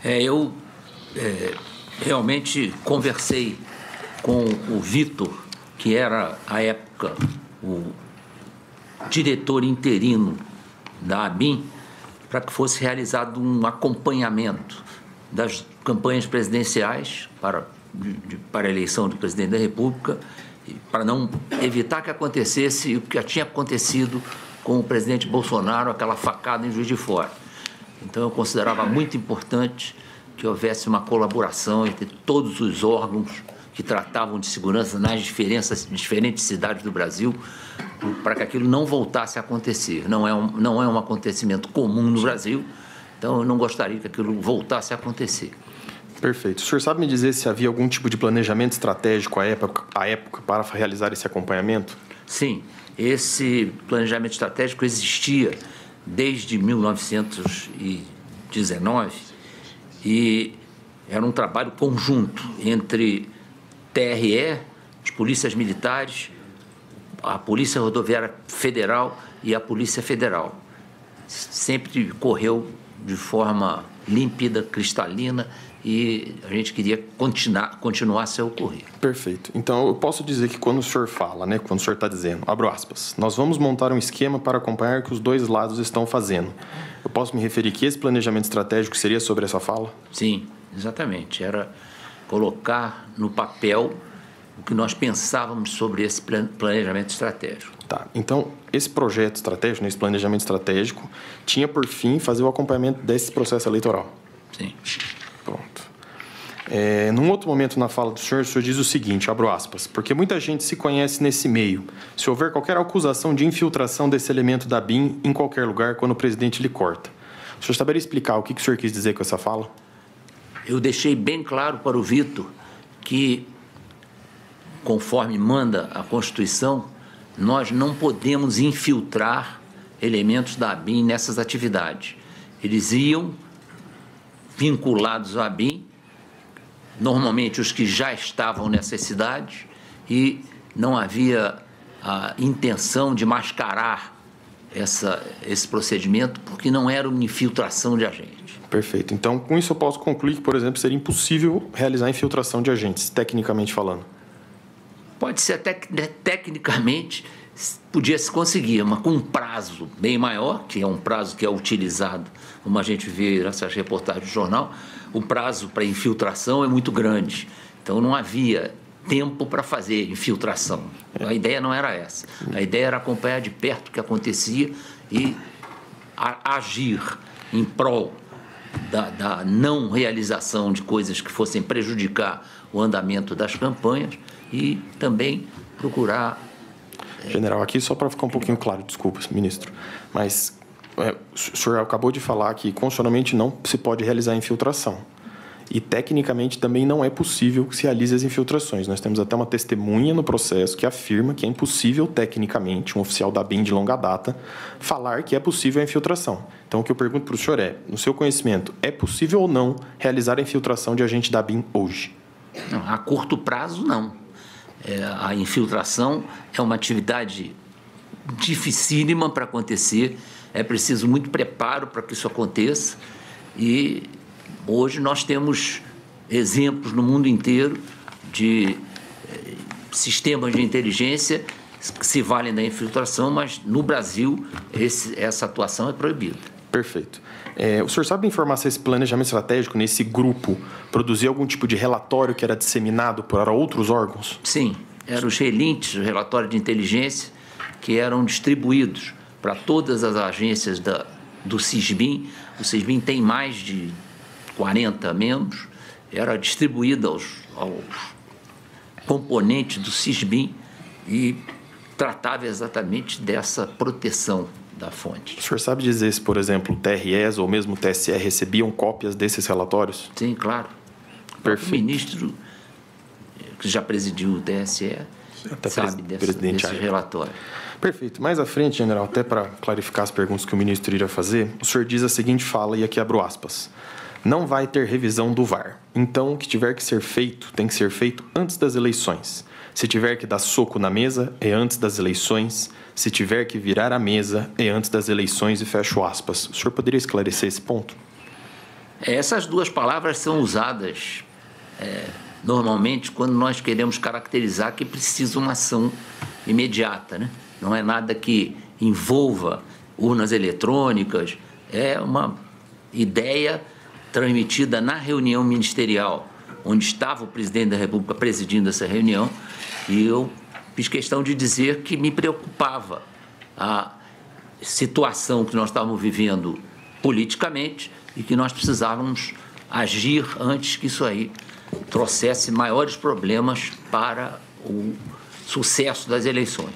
Eu realmente conversei com o Vitor, que era, à época, o diretor interino da ABIN, para que fosse realizado um acompanhamento das campanhas presidenciais para a eleição do presidente da República, para não evitar que acontecesse o que já tinha acontecido com o presidente Bolsonaro, aquela facada em Juiz de Fora. Então, eu considerava muito importante que houvesse uma colaboração entre todos os órgãos que tratavam de segurança nas diferentes cidades do Brasil, para que aquilo não voltasse a acontecer. Não é um acontecimento comum no Brasil, então eu não gostaria que aquilo voltasse a acontecer. Perfeito. O senhor sabe me dizer se havia algum tipo de planejamento estratégico à época para realizar esse acompanhamento? Sim, esse planejamento estratégico existia desde 1919 e era um trabalho conjunto entre TRE, as polícias militares, a Polícia Rodoviária Federal e a Polícia Federal. Sempre correu de forma límpida, cristalina, e a gente queria continuasse a ocorrer. Perfeito. Então, eu posso dizer que quando o senhor fala, quando o senhor está dizendo, abro aspas, nós vamos montar um esquema para acompanhar o que os dois lados estão fazendo. Eu posso me referir que esse planejamento estratégico seria sobre essa fala? Sim, exatamente. Era colocar no papel o que nós pensávamos sobre esse planejamento estratégico. Tá. Então, esse projeto estratégico, esse planejamento estratégico, tinha por fim fazer o acompanhamento desse processo eleitoral? Sim. Pronto. Num outro momento na fala do senhor diz o seguinte, abro aspas, porque muita gente se conhece nesse meio. Se houver qualquer acusação de infiltração desse elemento da BIM em qualquer lugar, quando o presidente lhe corta. O senhor saberia explicar o que o senhor quis dizer com essa fala? Eu deixei bem claro para o Vitor que, conforme manda a Constituição, nós não podemos infiltrar elementos da ABIN nessas atividades. Eles iam vinculados à ABIN, normalmente os que já estavam nessas cidades, e não havia a intenção de mascarar esse procedimento, porque não era uma infiltração de agentes. Perfeito. Então, com isso eu posso concluir que, por exemplo, seria impossível realizar a infiltração de agentes, tecnicamente falando. Pode ser até que, tecnicamente, podia se conseguir, mas com um prazo bem maior, que é um prazo que é utilizado, como a gente vê nessas reportagens do jornal, o prazo para infiltração é muito grande. Então, não havia tempo para fazer infiltração. A ideia não era essa. A ideia era acompanhar de perto o que acontecia e agir em prol da não realização de coisas que fossem prejudicar o andamento das campanhas e também procurar... General, aqui só para ficar um pouquinho claro, desculpa, ministro, mas o senhor acabou de falar que constitucionalmente não se pode realizar infiltração. E, tecnicamente, também não é possível que se realize as infiltrações. Nós temos até uma testemunha no processo que afirma que é impossível, tecnicamente, um oficial da BIM de longa data, falar que é possível a infiltração. Então, o que eu pergunto para o senhor é, no seu conhecimento, é possível ou não realizar a infiltração de agente da BIM hoje? Não, a curto prazo, não. A infiltração é uma atividade dificílima para acontecer, é preciso muito preparo para que isso aconteça e hoje nós temos exemplos no mundo inteiro de sistemas de inteligência que se valem da infiltração, mas no Brasil essa atuação é proibida. Perfeito. O senhor sabe informar se esse planejamento estratégico, nesse grupo, produzia algum tipo de relatório que era disseminado para outros órgãos? Sim, eram os relintes, o relatório de inteligência, que eram distribuídos para todas as agências do SISBIM. O SISBIM tem mais de 40 membros, era distribuído aos componentes do SISBIM e tratava exatamente dessa proteção da fonte. O senhor sabe dizer se, por exemplo, o TREs ou mesmo o TSE recebiam cópias desses relatórios? Sim, claro. Perfeito. O ministro, que já presidiu o TSE, sabe desse relatório. Perfeito. Mais à frente, general, até para clarificar as perguntas que o ministro iria fazer, o senhor diz a seguinte fala, e aqui abro aspas. Não vai ter revisão do VAR. Então, o que tiver que ser feito, tem que ser feito antes das eleições. Se tiver que dar soco na mesa, é antes das eleições. Se tiver que virar a mesa, é antes das eleições, e fecho aspas. O senhor poderia esclarecer esse ponto? Essas duas palavras são usadas normalmente quando nós queremos caracterizar que precisa uma ação imediata, né? Não é nada que envolva urnas eletrônicas, é uma ideia transmitida na reunião ministerial, onde estava o presidente da República presidindo essa reunião, e eu fiz questão de dizer que me preocupava a situação que nós estávamos vivendo politicamente e que nós precisávamos agir antes que isso aí trouxesse maiores problemas para o sucesso das eleições.